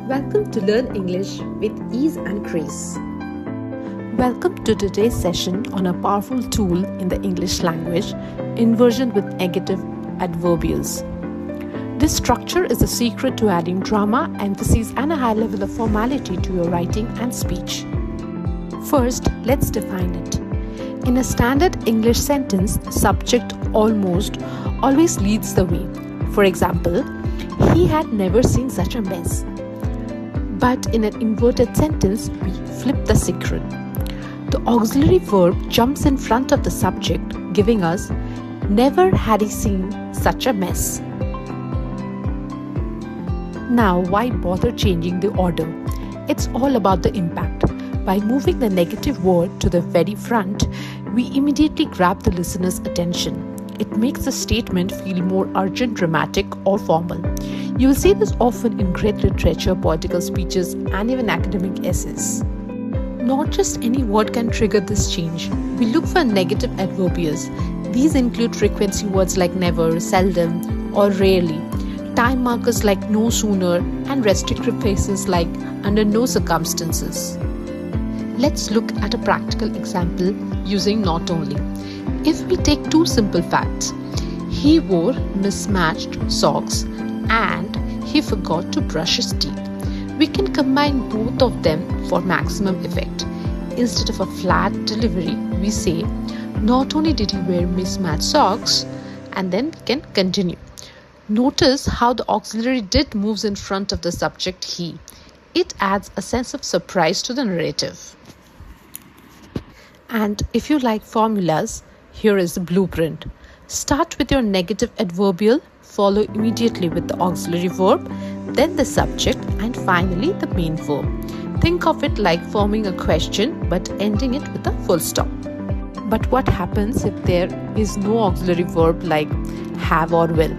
Welcome to Learn English with Ease and Grace. Welcome to today's session on a powerful tool in the English language, inversion with negative adverbials. This structure is the secret to adding drama, emphasis, and a high level of formality to your writing and speech. First, let's define it. In a standard English sentence, the subject almost always leads the way. For example, he had never seen such a mess. But in an inverted sentence, we flip the secret. The auxiliary verb jumps in front of the subject, giving us, never had he seen such a mess. Now, why bother changing the order? It's all about the impact. By moving the negative word to the very front, we immediately grab the listener's attention. It makes the statement feel more urgent, dramatic, or formal. You will see this often in great literature, poetical speeches, and even academic essays. Not just any word can trigger this change. We look for negative adverbials. These include frequency words like never, seldom, or rarely, time markers like no sooner, and restrictive phrases like under no circumstances. Let's look at a practical example using not only. If we take two simple facts, he wore mismatched socks and he forgot to brush his teeth, we can combine both of them for maximum effect. Instead of a flat delivery, we say, not only did he wear mismatched socks, and then we can continue. Notice how the auxiliary did moves in front of the subject he. It adds a sense of surprise to the narrative. And if you like formulas, here is the blueprint. Start with your negative adverbial, follow immediately with the auxiliary verb, then the subject, and finally the main verb. Think of it like forming a question but ending it with a full stop. But what happens if there is no auxiliary verb like have or will?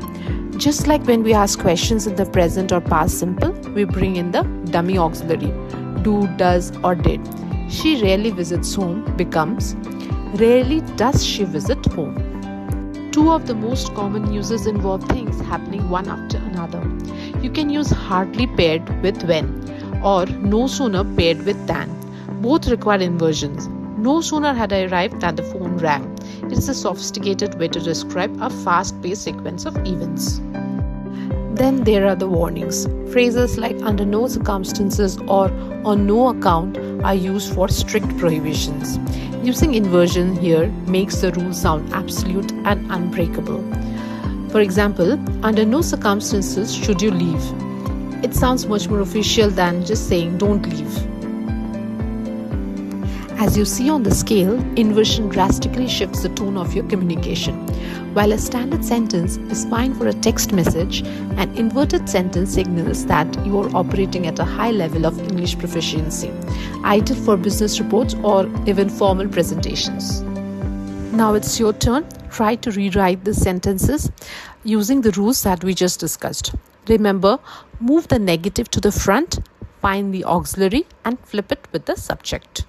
Just like when we ask questions in the present or past simple, we bring in the dummy auxiliary, do, does, or did. She rarely visits home becomes rarely does she visit home. Two of the most common uses involve things happening one after another. You can use hardly paired with when or no sooner paired with than. Both require inversions. No sooner had I arrived than the phone rang. It is a sophisticated way to describe a fast-paced sequence of events. Then there are the warnings. Phrases like under no circumstances or on no account are used for strict prohibitions. Using inversion here makes the rule sound absolute and unbreakable. For example, under no circumstances should you leave. It sounds much more official than just saying don't leave. As you see on the scale, inversion drastically shifts the tone of your communication. While a standard sentence is fine for a text message, an inverted sentence signals that you are operating at a high level of English proficiency, ideal for business reports or even formal presentations. Now it's your turn. Try to rewrite the sentences using the rules that we just discussed. Remember, move the negative to the front, find the auxiliary, and flip it with the subject.